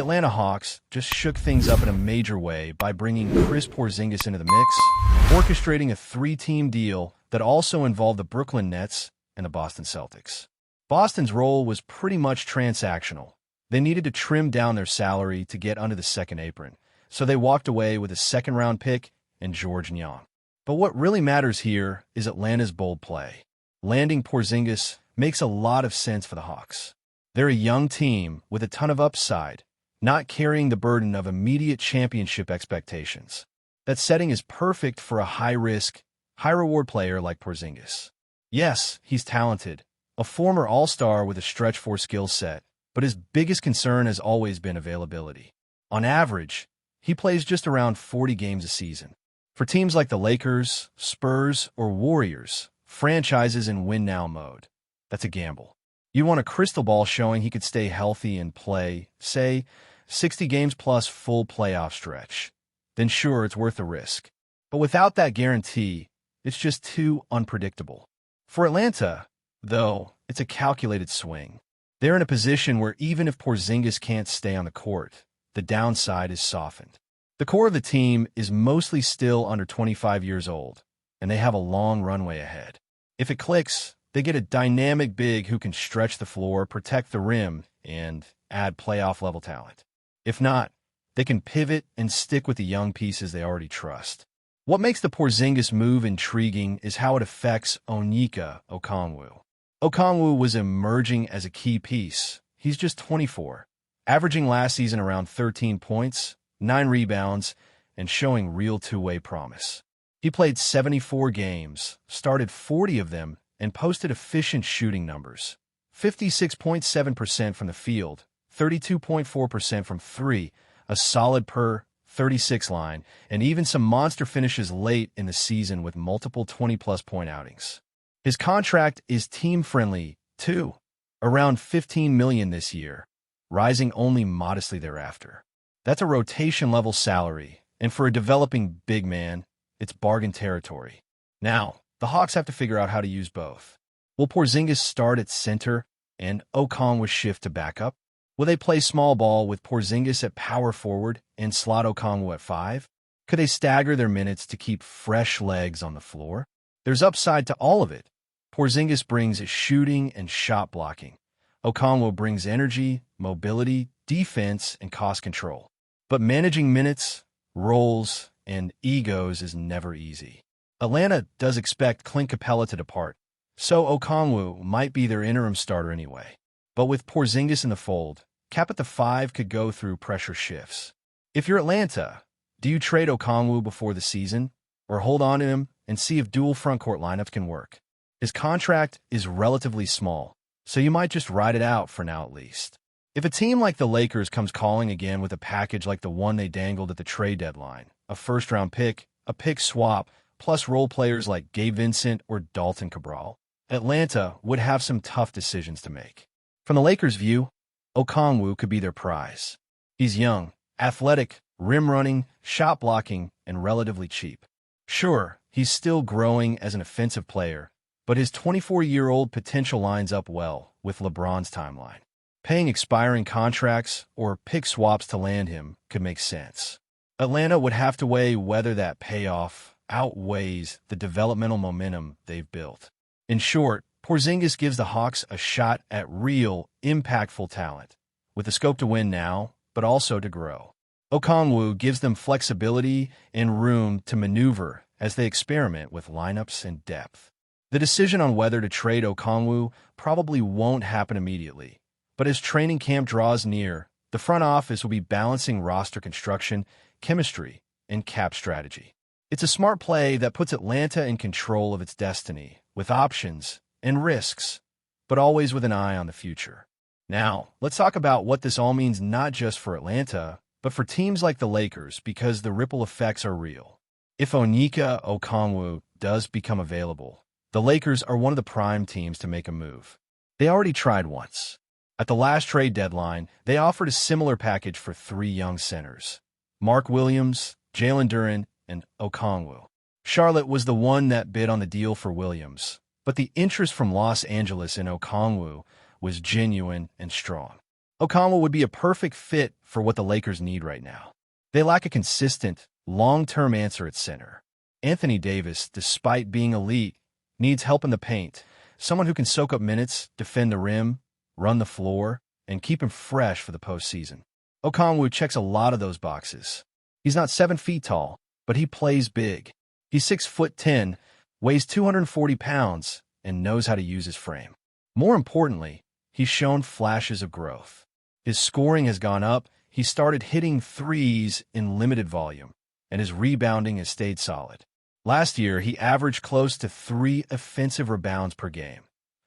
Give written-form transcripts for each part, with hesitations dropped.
Atlanta Hawks just shook things up in a major way by bringing Porzingis into the mix, orchestrating a three-team deal that also involved the Brooklyn Nets and the Boston Celtics. Boston's role was pretty much transactional. They needed to trim down their salary to get under the second apron, so they walked away with a second-round pick and George Niang. But what really matters here is Atlanta's bold play. Landing Porzingis makes a lot of sense for the Hawks. They're a young team with a ton of upside, not carrying the burden of immediate championship expectations. That setting is perfect for a high-risk, high-reward player like Porzingis. Yes, he's talented, a former All-Star with a stretch-four skill set, but his biggest concern has always been availability. On average, he plays just around 40 games a season. For teams like the Lakers, Spurs, or Warriors, franchises in win-now mode, that's a gamble. You want a crystal ball showing he could stay healthy and play, say, 60 games plus full playoff stretch. Then sure, it's worth the risk. But without that guarantee, it's just too unpredictable. For Atlanta, though, it's a calculated swing. They're in a position where even if Porzingis can't stay on the court, the downside is softened. The core of the team is mostly still under 25 years old, and they have a long runway ahead. If it clicks, they get a dynamic big who can stretch the floor, protect the rim, and add playoff-level talent. If not, they can pivot and stick with the young pieces they already trust. What makes the Porzingis move intriguing is how it affects Onyeka Okongwu. Okongwu was emerging as a key piece. He's just 24, averaging last season around 13 points, 9 rebounds, and showing real two-way promise. He played 74 games, started 40 of them, and posted efficient shooting numbers. 56.7% from the field, 32.4% from three, a solid per 36 line, and even some monster finishes late in the season with multiple 20-plus point outings. His contract is team-friendly, too, around $15 million this year, rising only modestly thereafter. That's a rotation-level salary, and for a developing big man, it's bargain territory. Now, the Hawks have to figure out how to use both. Will Porzingis start at center and Okongwu shift to backup? Will they play small ball with Porzingis at power forward and slot Okongwu at 5? Could they stagger their minutes to keep fresh legs on the floor? There's upside to all of it. Porzingis brings shooting and shot blocking. Okongwu brings energy, mobility, defense, and cost control. But managing minutes, roles, and egos is never easy. Atlanta does expect Clint Capella to depart, so Okongwu might be their interim starter anyway. But with Porzingis in the fold, Cap at the 5 could go through pressure shifts. If you're Atlanta, do you trade Okongwu before the season, or hold on to him and see if dual frontcourt lineups can work? His contract is relatively small, so you might just ride it out for now at least. If a team like the Lakers comes calling again with a package like the one they dangled at the trade deadline, a first-round pick, a pick swap, plus role players like Gabe Vincent or Dalton Cabral, Atlanta would have some tough decisions to make. From the Lakers' view, Okongwu could be their prize. He's young, athletic, rim-running, shot-blocking, and relatively cheap. Sure, he's still growing as an offensive player, but his 24-year-old potential lines up well with LeBron's timeline. Paying expiring contracts or pick swaps to land him could make sense. Atlanta would have to weigh whether that payoff outweighs the developmental momentum they've built. In short, Porzingis gives the Hawks a shot at real, impactful talent, with the scope to win now, but also to grow. Okongwu gives them flexibility and room to maneuver as they experiment with lineups and depth. The decision on whether to trade Okongwu probably won't happen immediately, but as training camp draws near, the front office will be balancing roster construction, chemistry, and cap strategy. It's a smart play that puts Atlanta in control of its destiny, with options and risks, but always with an eye on the future. Now, let's talk about what this all means not just for Atlanta, but for teams like the Lakers, because the ripple effects are real. If Onyeka Okongwu does become available, the Lakers are one of the prime teams to make a move. They already tried once. At the last trade deadline, they offered a similar package for 3 young centers: Mark Williams, Jalen Duren, and Okongwu. Charlotte was the one that bid on the deal for Williams, but the interest from Los Angeles in Okongwu was genuine and strong. Okongwu would be a perfect fit for what the Lakers need right now. They lack a consistent, long-term answer at center. Anthony Davis, despite being elite, needs help in the paint, someone who can soak up minutes, defend the rim, run the floor, and keep him fresh for the postseason. Okongwu checks a lot of those boxes. He's not 7 feet tall, but he plays big. He's 6'10", weighs 240 pounds, and knows how to use his frame. More importantly, he's shown flashes of growth. His scoring has gone up, he started hitting threes in limited volume, and his rebounding has stayed solid. Last year, he averaged close to 3 offensive rebounds per game.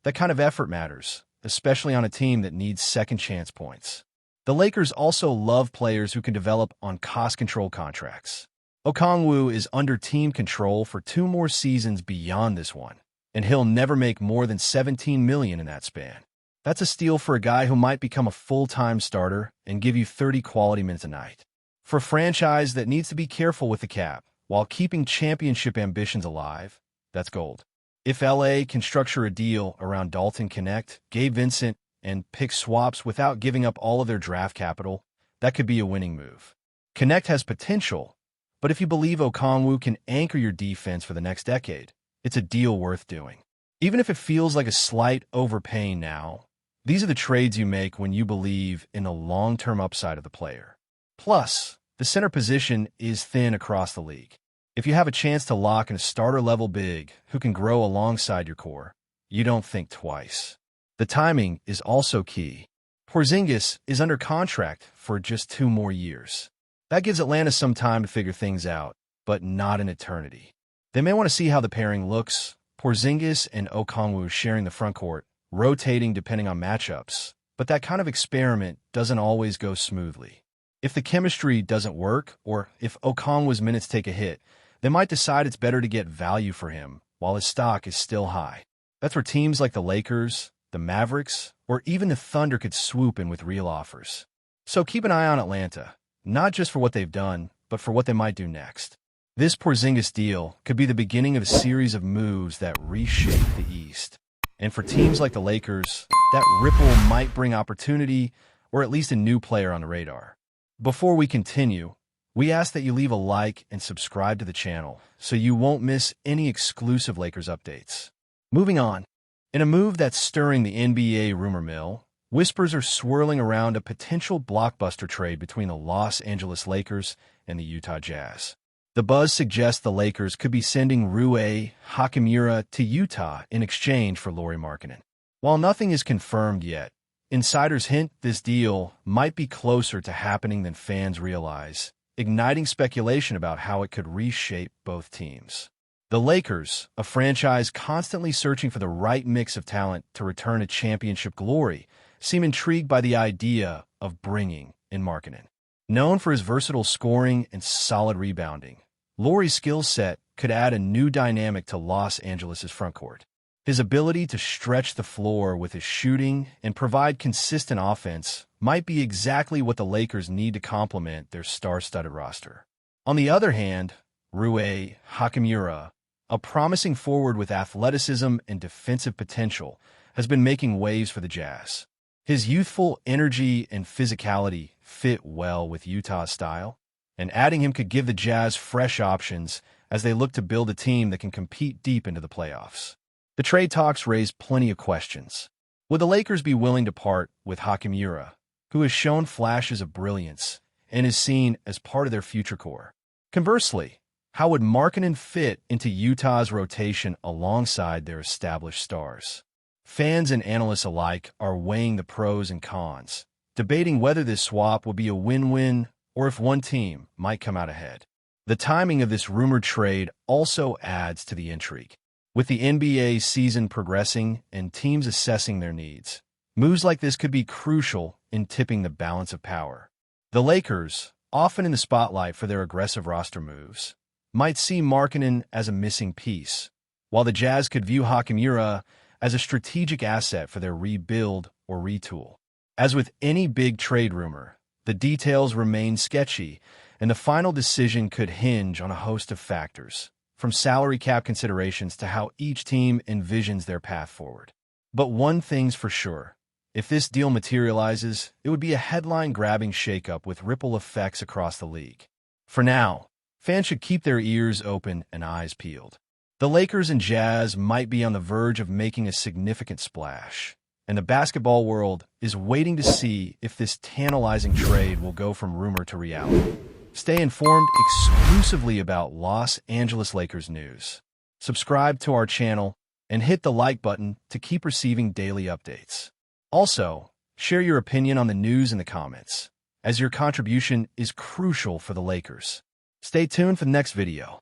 That kind of effort matters, especially on a team that needs second-chance points. The Lakers also love players who can develop on cost-control contracts. Okongwu is under team control for 2 more seasons beyond this one, and he'll never make more than $17 million in that span. That's a steal for a guy who might become a full-time starter and give you 30 quality minutes a night. For a franchise that needs to be careful with the cap while keeping championship ambitions alive, that's gold. If LA can structure a deal around Dalton Knecht, Gabe Vincent, and pick swaps without giving up all of their draft capital, that could be a winning move. Knecht has potential, but if you believe Okongwu can anchor your defense for the next decade, it's a deal worth doing. Even if it feels like a slight overpaying now, these are the trades you make when you believe in the long-term upside of the player. Plus, the center position is thin across the league. If you have a chance to lock in a starter-level big who can grow alongside your core, you don't think twice. The timing is also key. Porzingis is under contract for just 2 more years. That gives Atlanta some time to figure things out, but not an eternity. They may want to see how the pairing looks, Porzingis and Okongwu sharing the frontcourt, rotating depending on matchups, but that kind of experiment doesn't always go smoothly. If the chemistry doesn't work, or if Okongwu's minutes take a hit, they might decide it's better to get value for him while his stock is still high. That's where teams like the Lakers, the Mavericks, or even the Thunder could swoop in with real offers. So keep an eye on Atlanta, not just for what they've done, but for what they might do next. This Porzingis deal could be the beginning of a series of moves that reshape the East. And for teams like the Lakers, that ripple might bring opportunity or at least a new player on the radar. Before we continue, we ask that you leave a like and subscribe to the channel so you won't miss any exclusive Lakers updates. Moving on, in a move that's stirring the NBA rumor mill, whispers are swirling around a potential blockbuster trade between the Los Angeles Lakers and the Utah Jazz. The buzz suggests the Lakers could be sending Rui Hachimura to Utah in exchange for LAURI Markkanen. While nothing is confirmed yet, insiders hint this deal might be closer to happening than fans realize, igniting speculation about how it could reshape both teams. The Lakers, a franchise constantly searching for the right mix of talent to return to championship glory, seem intrigued by the idea of bringing in Markkanen. Known for his versatile scoring and solid rebounding, LAURI's skill set could add a new dynamic to Los Angeles' frontcourt. His ability to stretch the floor with his shooting and provide consistent offense might be exactly what the Lakers need to complement their star-studded roster. On the other hand, Rui Hachimura, a promising forward with athleticism and defensive potential, has been making waves for the Jazz. His youthful energy and physicality fit well with Utah's style, and adding him could give the Jazz fresh options as they look to build a team that can compete deep into the playoffs. The trade talks raise plenty of questions. Would the Lakers be willing to part with Hachimura, who has shown flashes of brilliance and is seen as part of their future core? Conversely, how would Markkanen fit into Utah's rotation alongside their established stars? Fans and analysts alike are weighing the pros and cons, debating whether this swap will be a win-win or if one team might come out ahead. The timing of this rumored trade also adds to the intrigue. With the NBA season progressing and teams assessing their needs, moves like this could be crucial in tipping the balance of power. The Lakers, often in the spotlight for their aggressive roster moves, might see Markkanen as a missing piece, while the Jazz could view Hachimura as a strategic asset for their rebuild or retool. As with any big trade rumor, the details remain sketchy, and the final decision could hinge on a host of factors, from salary cap considerations to how each team envisions their path forward. But one thing's for sure, If this deal materializes, it would be a headline-grabbing shakeup with ripple effects across the league. For now, fans should keep their ears open and eyes peeled. The Lakers and Jazz might be on the verge of making a significant splash, and the basketball world is waiting to see if this tantalizing trade will go from rumor to reality. Stay informed exclusively about Los Angeles Lakers news. Subscribe to our channel and hit the like button to keep receiving daily updates. Also, share your opinion on the news in the comments, as your contribution is crucial for the Lakers. Stay tuned for the next video.